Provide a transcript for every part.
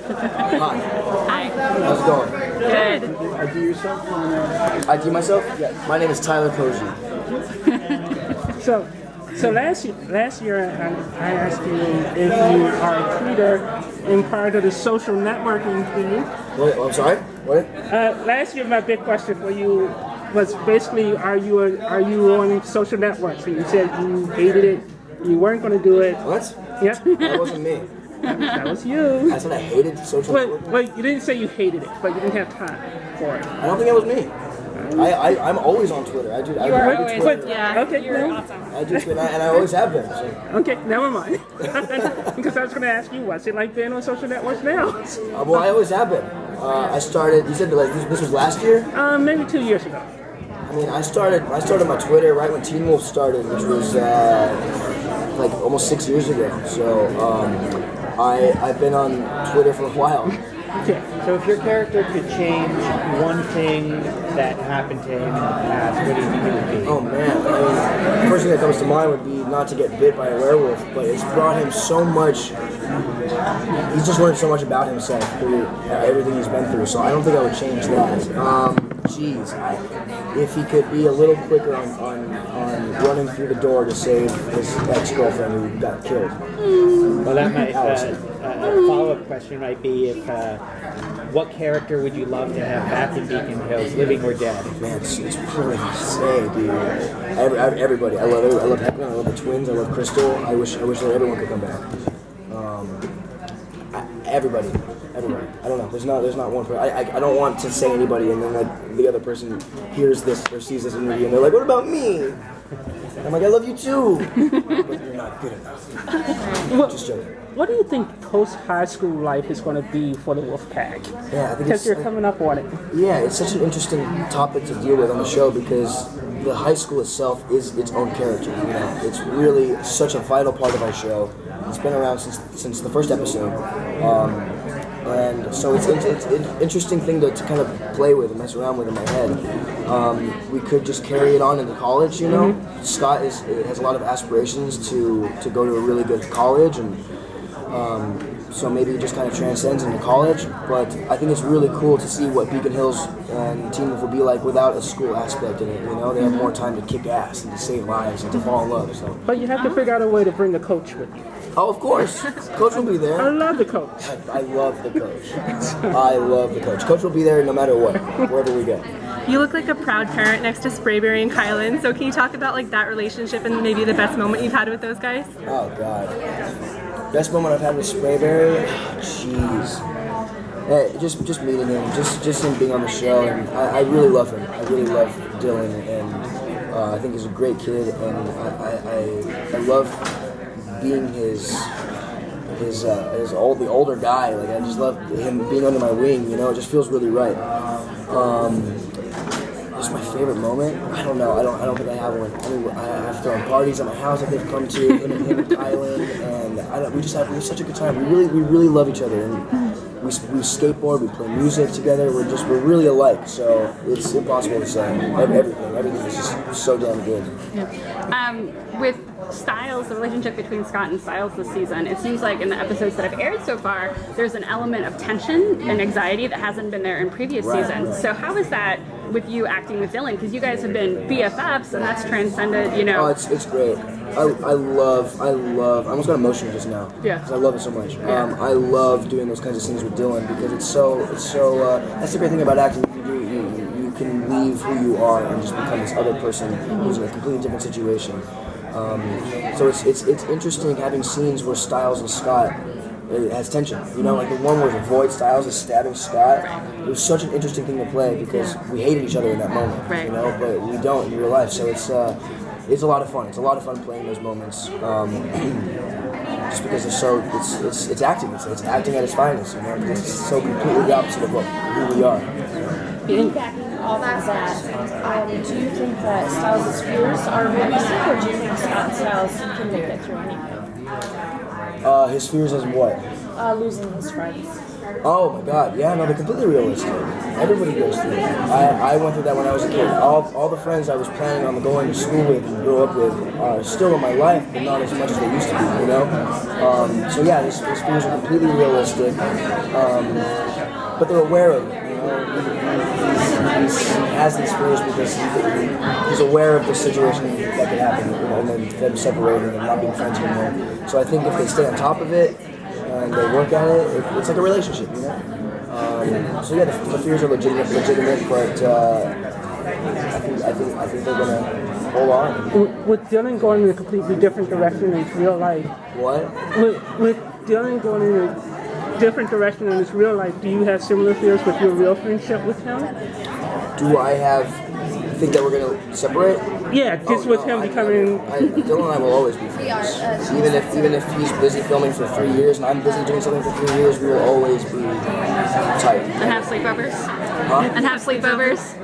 Hi. Hi. How's it going? Good. ID yourself? ID myself? Yeah. My name is Tyler Posey. So last year I asked you if you are a tweeter in part of the social networking thing. Wait, I'm sorry? What? Last year my big question for you was basically are you on social networks? And you said you hated it, you weren't going to do it. What? Yep. That wasn't me. That was you. I said I hated social networking. Well, you didn't say you hated it, but you didn't have time for it. I don't think that was me. I'm always on Twitter. I do always, Twitter. yeah. Okay, You're no. awesome. I do Twitter, and I always have been. So. Okay, never mind. Because I was going to ask you, what's it like being on social networks now? Well, I always have been. I started. You said like this was last year? Maybe 2 years ago. I mean, I started my Twitter right when Teen Wolf started, which was like almost 6 years ago. So I've been on Twitter for a while. Okay. So if your character could change one thing that happened to him in the past, what do you think it would be? Oh man, I mean, the first thing that comes to mind would be not to get bit by a werewolf, but it's brought him so much. He's just learned so much about himself through everything he's been through, so I don't think I would change that. If he could be a little quicker on running through the door to save his ex-girlfriend who got killed. Well, that might, a follow-up question might be if, what character would you love to have back in Beacon Hills, living or dead? Man, it's really hard to say, dude. Everybody. I love Heckman, I love the twins, I love Crystal. I wish that everyone could come back. Everybody. I don't know. There's not one person. I don't want to say anybody, and then like the other person hears this or sees this interview, and they're like, "What about me?" And I'm like, "I love you too," but you're not good enough. Just joking. What do you think post-high school life is going to be for the Wolfpack? Yeah, I think because you're coming up on it. Yeah, it's such an interesting topic to deal with on the show because the high school itself is its own character. You know, it's really such a vital part of our show. It's been around since the first episode. And so it's an interesting thing to kind of play with and mess around with in my head. We could just carry it on into college, you know. Mm-hmm. Scott has a lot of aspirations to go to a really good college, and so maybe it just kind of transcends into college. But I think it's really cool to see what Beacon Hills and Teen Wolf will be like without a school aspect in it. You know, they have more time to kick ass and to save lives and to fall in love. So. But you have to figure out a way to bring the coach with you. Oh, of course. Coach will be there. I love the coach. I love the coach. I love the coach. Coach will be there no matter what, wherever we go. You look like a proud parent next to Sprayberry and Kylan, so can you talk about like that relationship and maybe the best moment you've had with those guys? Oh, God. Best moment I've had with Sprayberry? Jeez. Just meeting him, just him being on the show, and I really love him. I really love Dylan, and I think he's a great kid, and I love being the older guy. Like I just love him being under my wing. You know, it just feels really right. What's my favorite moment? I don't know. I don't think I have one. I mean, I've thrown parties at my house that they've come to. Him and Kylan, and we have such a good time. We really love each other, and we skateboard. We play music together. We're really alike. So it's impossible to say. Everything is just so damn good. Yeah. With Styles, the relationship between Scott and Styles this season, it seems like in the episodes that have aired so far, there's an element of tension and anxiety that hasn't been there in previous seasons. So how is that with you acting with Dylan? Because you guys have been BFFs, and that's transcended, you know. Oh, it's great. I almost got emotional just now. Yeah. Because I love it so much. I love doing those kinds of scenes with Dylan because it's so. That's the great thing about acting. You can leave who you are and just become this other person who's in a completely different situation. So it's interesting having scenes where Styles and Scott it has tension. You know, like the one where Void Styles is stabbing Scott. It was such an interesting thing to play because we hated each other in that moment. You know, but we don't in real life. So it's a lot of fun. It's a lot of fun playing those moments. Just because it's acting. It's acting at its finest. You know, because it's so completely the opposite of who we are. Piggybacking off of that, do you think that Styles' fears are realistic, or do you think Scott Styles can make it through anything? His fears as what? losing his friends? Oh my God, yeah, no, they're completely realistic. Everybody goes through it. I went through that when I was a kid. All the friends I was planning on going to school with and grow up with are still in my life, but not as much as they used to be, you know? So yeah, these fears are completely realistic, but they're aware of it, you know? He has these fears because he's aware of the situation that could happen, you know, and then them separating and not being friends anymore. So I think if they stay on top of it, and they work at it, it's like a relationship, you know? So yeah, the fears are legitimate, but I think they're gonna hold on. With Dylan going in a completely different direction in his real life. What? With Dylan going in a different direction in his real life, do you have similar fears with your real friendship with him? Do I think that we're gonna separate? Yeah, just with him becoming. Dylan and I will always be friends. Even if he's busy filming for 3 years and I'm busy doing something for 3 years, we will always be tight. And have sleepovers. Huh? And have sleepovers.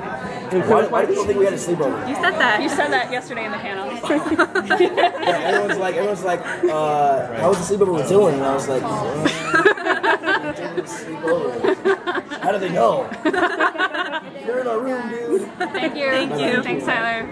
Why do people think we had a sleepover? You said that. You said that yesterday in the panel. Yeah, everyone's like, how was the sleepover with Dylan? And I was like, sleepover. How do they know? They're in our room, dude. Thank you. Thank you. Thanks, Tyler.